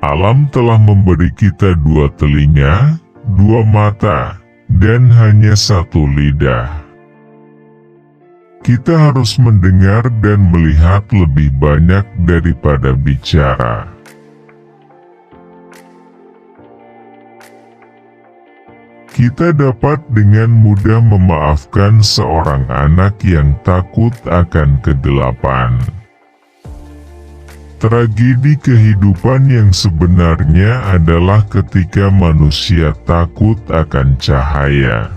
Alam telah memberi kita dua telinga, dua mata, dan hanya satu lidah. Kita harus mendengar dan melihat lebih banyak daripada bicara. Kita dapat dengan mudah memaafkan seorang anak yang takut akan kegelapan. Tragedi kehidupan yang sebenarnya adalah ketika manusia takut akan cahaya.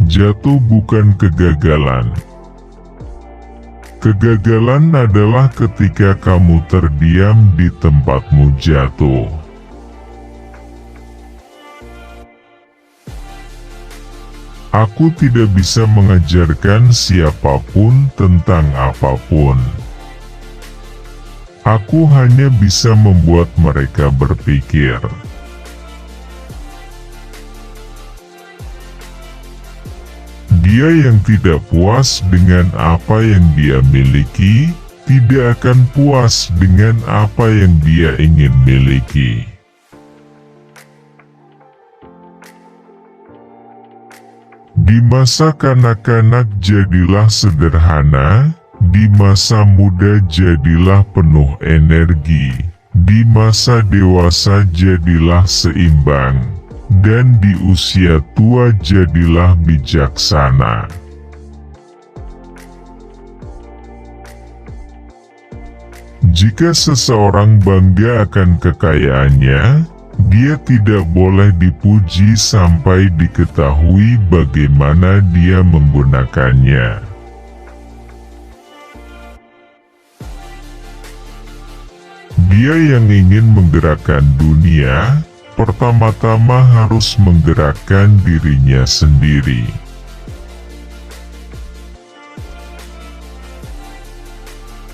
Jatuh bukan kegagalan. Kegagalan adalah ketika kamu terdiam di tempatmu jatuh. Aku tidak bisa mengajarkan siapapun tentang apapun. Aku hanya bisa membuat mereka berpikir. Dia yang tidak puas dengan apa yang dia miliki, tidak akan puas dengan apa yang dia ingin miliki. Di masa kanak-kanak jadilah sederhana, di masa muda jadilah penuh energi, di masa dewasa jadilah seimbang, dan di usia tua jadilah bijaksana. Jika seseorang bangga akan kekayaannya, dia tidak boleh dipuji sampai diketahui bagaimana dia menggunakannya. Dia yang ingin menggerakkan dunia, pertama-tama harus menggerakkan dirinya sendiri.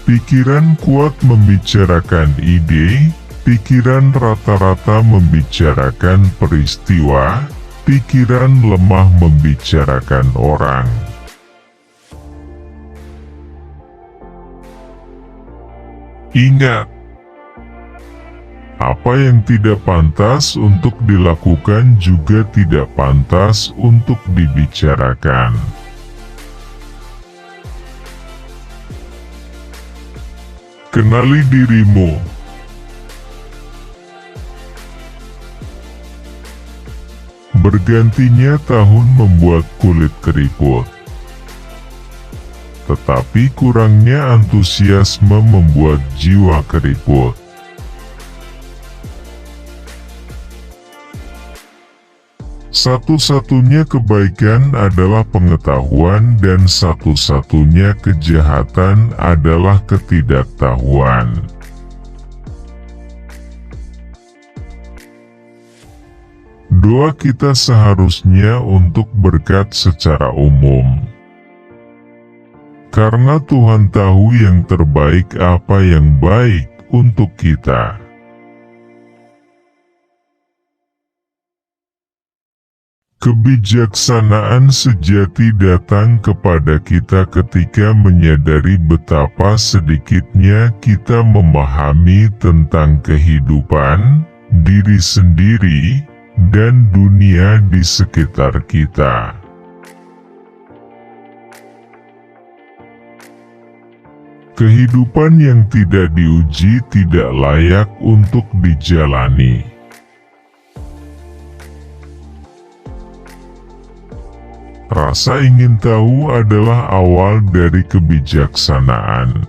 Pikiran kuat membicarakan ide, pikiran rata-rata membicarakan peristiwa, pikiran lemah membicarakan orang. Ingat, apa yang tidak pantas untuk dilakukan juga tidak pantas untuk dibicarakan. Kenali dirimu. Bergantinya tahun membuat kulit keriput, tetapi kurangnya antusiasme membuat jiwa keriput. Satu-satunya kebaikan adalah pengetahuan dan satu-satunya kejahatan adalah ketidaktahuan. Doa kita seharusnya untuk berkat secara umum. Karena Tuhan tahu yang terbaik apa yang baik untuk kita. Kebijaksanaan sejati datang kepada kita ketika menyadari betapa sedikitnya kita memahami tentang kehidupan, diri sendiri, dan dunia di sekitar kita. Kehidupan yang tidak diuji tidak layak untuk dijalani. Rasa ingin tahu adalah awal dari kebijaksanaan.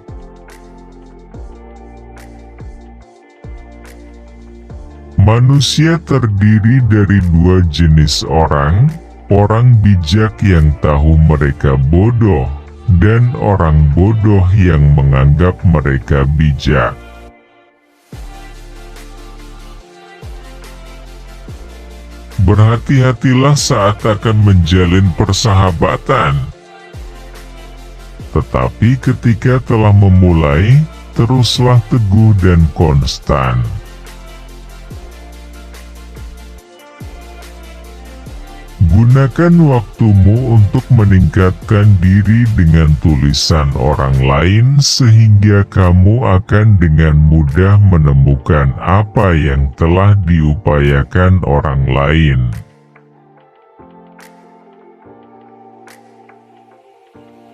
Manusia terdiri dari dua jenis orang, orang bijak yang tahu mereka bodoh, dan orang bodoh yang menganggap mereka bijak. Berhati-hatilah saat akan menjalin persahabatan. Tetapi ketika telah memulai, teruslah teguh dan konstan. Gunakan waktumu untuk meningkatkan diri dengan tulisan orang lain sehingga kamu akan dengan mudah menemukan apa yang telah diupayakan orang lain.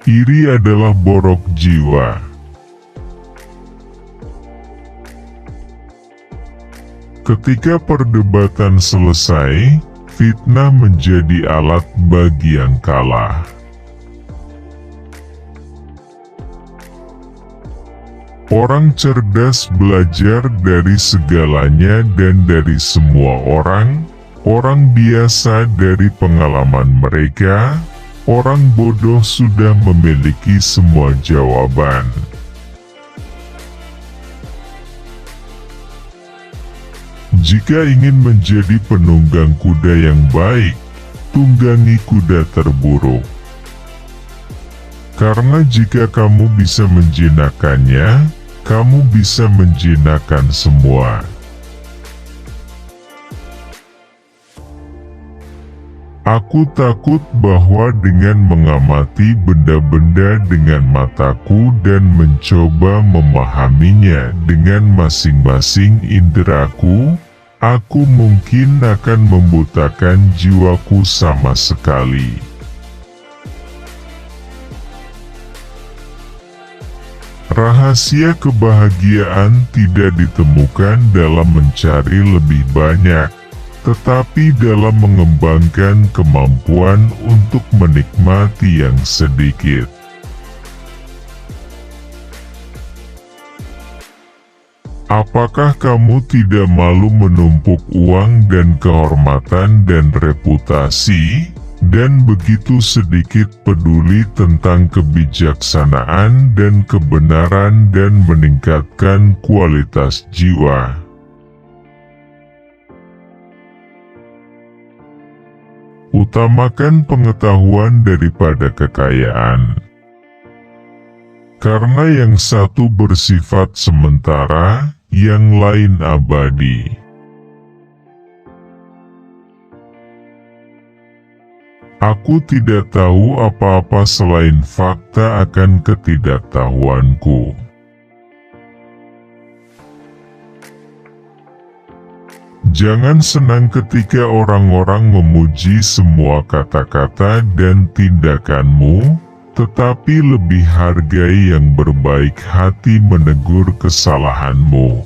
Iri adalah borok jiwa. Ketika perdebatan selesai, fitnah menjadi alat bagi yang kalah. Orang cerdas belajar dari segalanya dan dari semua orang. Orang biasa dari pengalaman mereka. Orang bodoh sudah memiliki semua jawaban. Jika ingin menjadi penunggang kuda yang baik, tunggangi kuda terburuk. Karena jika kamu bisa menjinakkannya, kamu bisa menjinakkan semua. Aku takut bahwa dengan mengamati benda-benda dengan mataku dan mencoba memahaminya dengan masing-masing inderaku, aku mungkin akan membutakan jiwaku sama sekali. Rahasia kebahagiaan tidak ditemukan dalam mencari lebih banyak, tetapi dalam mengembangkan kemampuan untuk menikmati yang sedikit. Apakah kamu tidak malu menumpuk uang dan kehormatan dan reputasi, dan begitu sedikit peduli tentang kebijaksanaan dan kebenaran dan meningkatkan kualitas jiwa? Utamakan pengetahuan daripada kekayaan. Karena yang satu bersifat sementara, yang lain abadi. Aku tidak tahu apa-apa selain fakta akan ketidaktahuanku. Jangan senang ketika orang-orang memuji semua kata-kata dan tindakanmu, tetapi lebih hargai yang berbaik hati menegur kesalahanmu.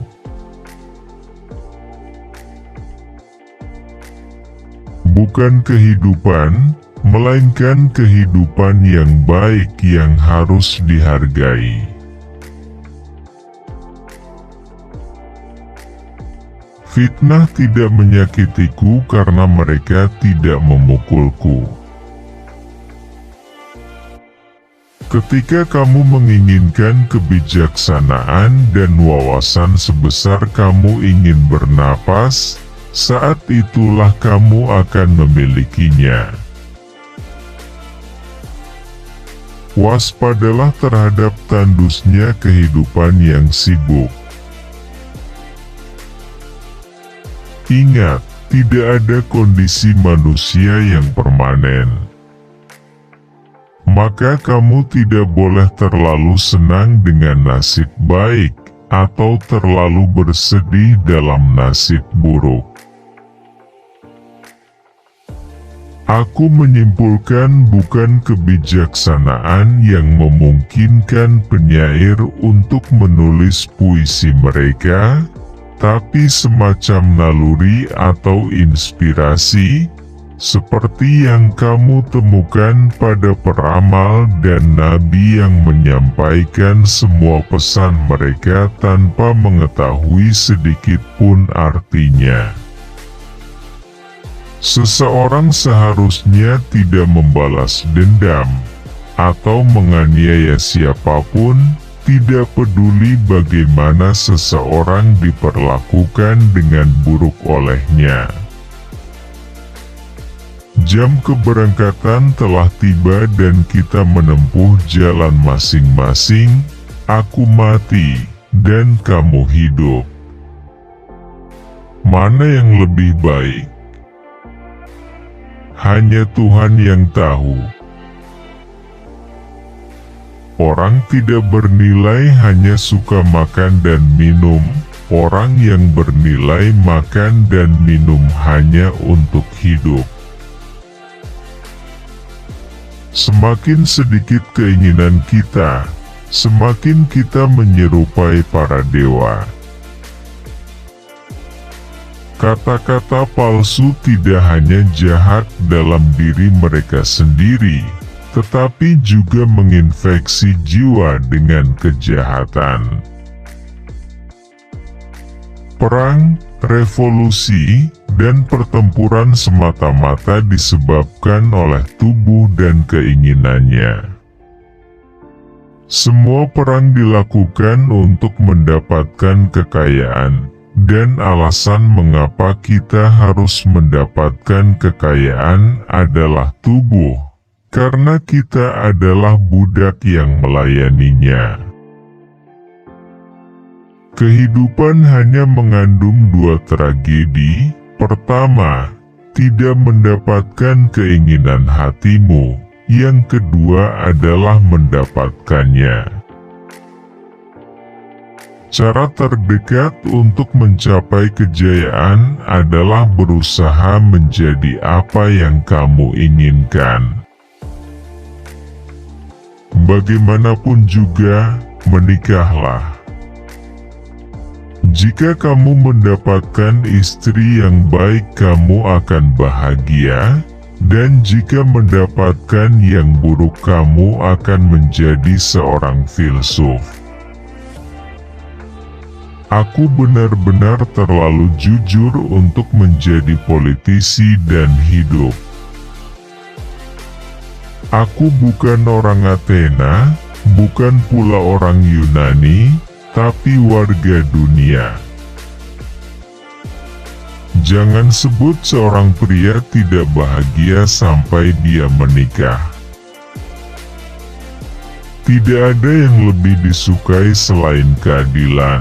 Bukan kehidupan, melainkan kehidupan yang baik yang harus dihargai. Fitnah tidak menyakitiku karena mereka tidak memukulku. Ketika kamu menginginkan kebijaksanaan dan wawasan sebesar kamu ingin bernapas, saat itulah kamu akan memilikinya. Waspadalah terhadap tandusnya kehidupan yang sibuk. Ingat, tidak ada kondisi manusia yang permanen. Maka kamu tidak boleh terlalu senang dengan nasib baik, atau terlalu bersedih dalam nasib buruk. Aku menyimpulkan bukan kebijaksanaan yang memungkinkan penyair untuk menulis puisi mereka, tapi semacam naluri atau inspirasi, seperti yang kamu temukan pada peramal dan nabi yang menyampaikan semua pesan mereka tanpa mengetahui sedikit pun artinya. Seseorang seharusnya tidak membalas dendam, atau menganiaya siapapun, tidak peduli bagaimana seseorang diperlakukan dengan buruk olehnya. Jam keberangkatan telah tiba dan kita menempuh jalan masing-masing. Aku mati, dan kamu hidup. Mana yang lebih baik? hanya Tuhan yang tahu. Orang tidak bernilai hanya suka makan dan minum, orang yang bernilai makan dan minum hanya untuk hidup. Semakin sedikit keinginan kita, semakin kita menyerupai para dewa. Kata-kata palsu tidak hanya jahat dalam diri mereka sendiri, tetapi juga menginfeksi jiwa dengan kejahatan. Perang, revolusi, dan pertempuran semata-mata disebabkan oleh tubuh dan keinginannya. Semua perang dilakukan untuk mendapatkan kekayaan. Dan alasan mengapa kita harus mendapatkan kekayaan adalah tubuh, karena kita adalah budak yang melayaninya. Kehidupan hanya mengandung dua tragedi. Pertama, tidak mendapatkan keinginan hatimu. Yang kedua adalah mendapatkannya. Cara terdekat untuk mencapai kejayaan adalah berusaha menjadi apa yang kamu inginkan. Bagaimanapun juga, menikahlah. Jika kamu mendapatkan istri yang baik, kamu akan bahagia, dan jika mendapatkan yang buruk, kamu akan menjadi seorang filsuf. Aku benar-benar terlalu jujur untuk menjadi politisi dan hidup. Aku bukan orang Athena, bukan pula orang Yunani, tapi warga dunia. Jangan sebut seorang pria tidak bahagia sampai dia menikah. Tidak ada yang lebih disukai selain keadilan.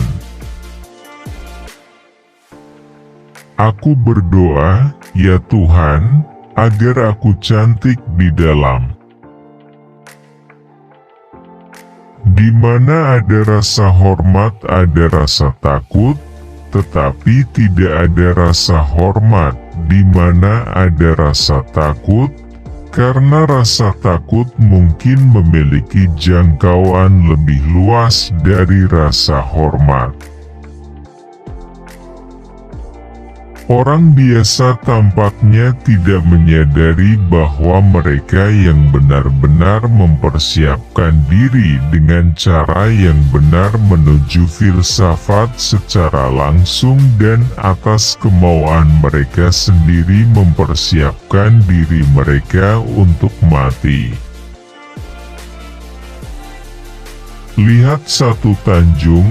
Aku berdoa, ya Tuhan, agar aku cantik di dalam. Di mana ada rasa hormat, ada rasa takut, tetapi tidak ada rasa hormat. Di mana ada rasa takut, karena rasa takut mungkin memiliki jangkauan lebih luas dari rasa hormat. Orang biasa tampaknya tidak menyadari bahwa mereka yang benar-benar mempersiapkan diri dengan cara yang benar menuju filsafat secara langsung dan atas kemauan mereka sendiri mempersiapkan diri mereka untuk mati. Lihat satu tanjung,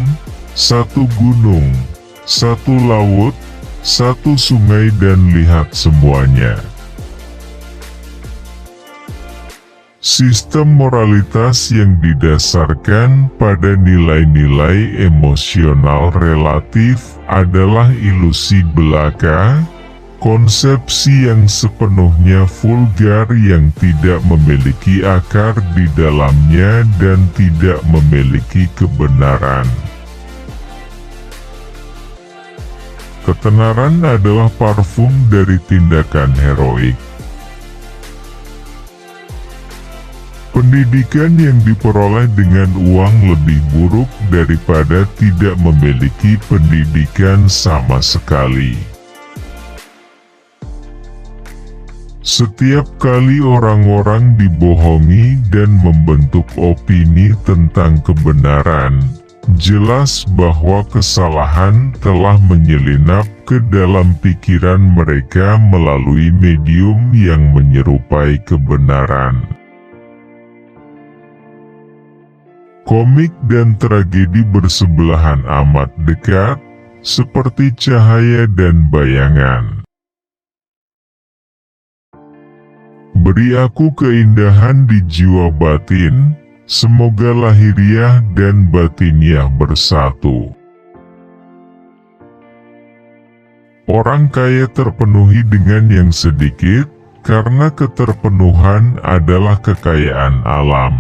satu gunung, satu laut, satu sungai dan lihat semuanya. Sistem moralitas yang didasarkan pada nilai-nilai emosional relatif adalah ilusi belaka, konsepsi yang sepenuhnya vulgar yang tidak memiliki akar di dalamnya dan tidak memiliki kebenaran. Ketenaran adalah parfum dari tindakan heroik. Pendidikan yang diperoleh dengan uang lebih buruk daripada tidak memiliki pendidikan sama sekali. Setiap kali orang-orang dibohongi dan membentuk opini tentang kebenaran, jelas bahwa kesalahan telah menyelinap ke dalam pikiran mereka melalui medium yang menyerupai kebenaran. Komik dan tragedi bersebelahan amat dekat, seperti cahaya dan bayangan. Beri aku keindahan di jiwa batin, semoga lahiriah dan batiniah bersatu. Orang kaya terpenuhi dengan yang sedikit, karena keterpenuhan adalah kekayaan alam.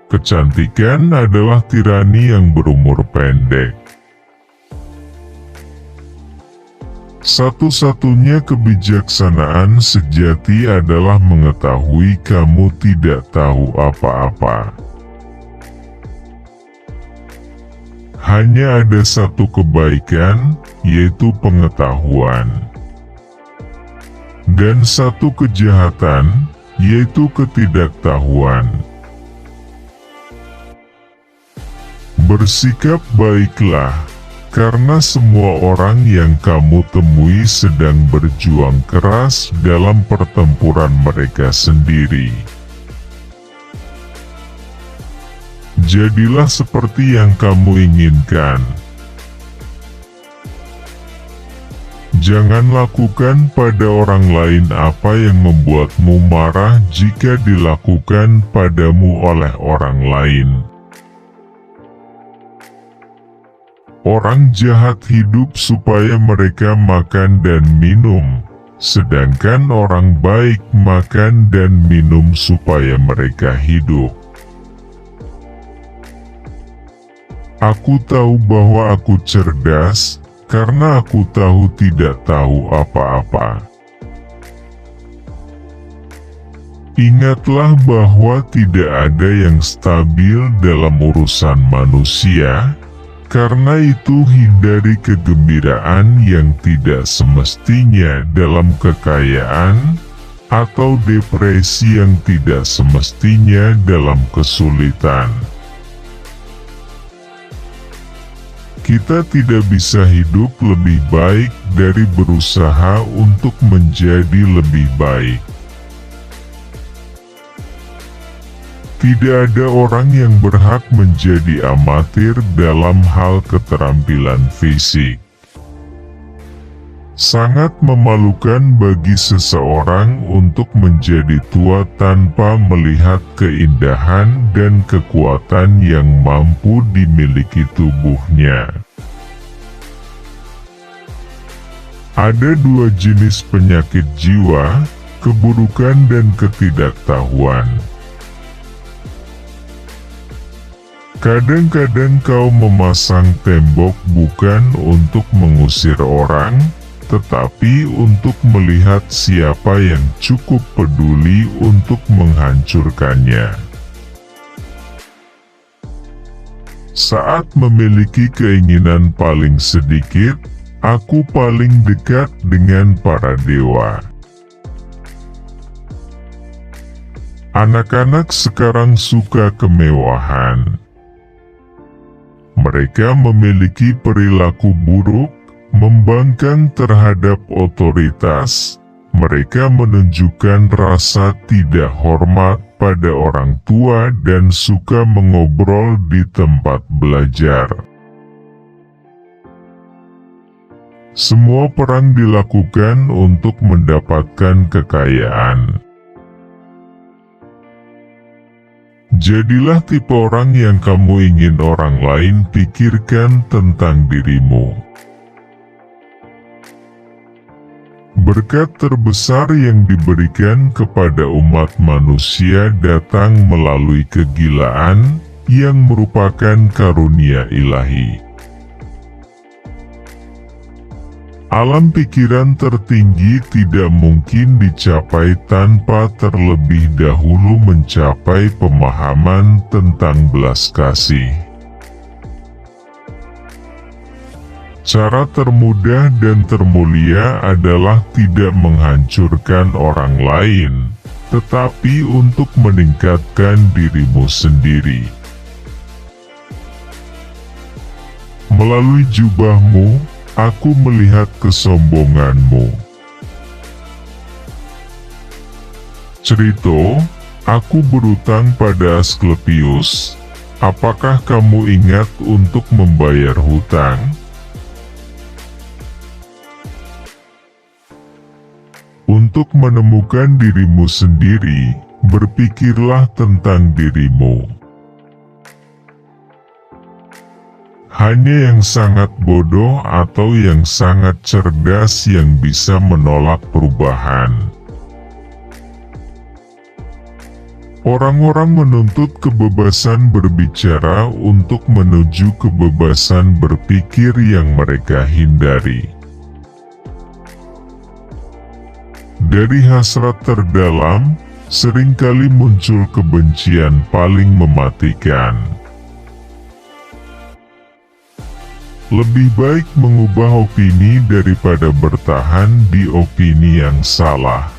Kecantikan adalah tirani yang berumur pendek. Satu-satunya kebijaksanaan sejati adalah mengetahui kamu tidak tahu apa-apa. Hanya ada satu kebaikan, yaitu pengetahuan. Dan satu kejahatan, yaitu ketidaktahuan. Bersikap baiklah, karena semua orang yang kamu temui sedang berjuang keras dalam pertempuran mereka sendiri. Jadilah seperti yang kamu inginkan. Jangan lakukan pada orang lain apa yang membuatmu marah jika dilakukan padamu oleh orang lain. Orang jahat hidup supaya mereka makan dan minum, sedangkan orang baik makan dan minum supaya mereka hidup. Aku tahu bahwa aku cerdas, karena aku tahu tidak tahu apa-apa. Ingatlah bahwa tidak ada yang stabil dalam urusan manusia. Karena itu hindari kegembiraan yang tidak semestinya dalam kekayaan, atau depresi yang tidak semestinya dalam kesulitan. Kita tidak bisa hidup lebih baik dari berusaha untuk menjadi lebih baik. Tidak ada orang yang berhak menjadi amatir dalam hal keterampilan fisik. Sangat memalukan bagi seseorang untuk menjadi tua tanpa melihat keindahan dan kekuatan yang mampu dimiliki tubuhnya. Ada dua jenis penyakit jiwa, keburukan dan ketidaktahuan. Kadang-kadang kau memasang tembok bukan untuk mengusir orang, tetapi untuk melihat siapa yang cukup peduli untuk menghancurkannya. Saat memiliki keinginan paling sedikit, aku paling dekat dengan para dewa. Anak-anak sekarang suka kemewahan. Mereka memiliki perilaku buruk, membangkang terhadap otoritas. Mereka menunjukkan rasa tidak hormat pada orang tua dan suka mengobrol di tempat belajar. Semua perang dilakukan untuk mendapatkan kekayaan. Jadilah tipe orang yang kamu ingin orang lain pikirkan tentang dirimu. Berkat terbesar yang diberikan kepada umat manusia datang melalui kegilaan, yang merupakan karunia ilahi. Alam pikiran tertinggi tidak mungkin dicapai tanpa terlebih dahulu mencapai pemahaman tentang belas kasih. Cara termudah dan termulia adalah tidak menghancurkan orang lain, tetapi untuk meningkatkan dirimu sendiri. Melalui jubahmu, aku melihat kesombonganmu. Cerita, aku berutang pada Asklepius. Apakah kamu ingat untuk membayar hutang? Untuk menemukan dirimu sendiri, berpikirlah tentang dirimu. Hanya yang sangat bodoh atau yang sangat cerdas yang bisa menolak perubahan. Orang-orang menuntut kebebasan berbicara untuk menuju kebebasan berpikir yang mereka hindari. Dari hasrat terdalam, seringkali muncul kebencian paling mematikan. Lebih baik mengubah opini daripada bertahan di opini yang salah.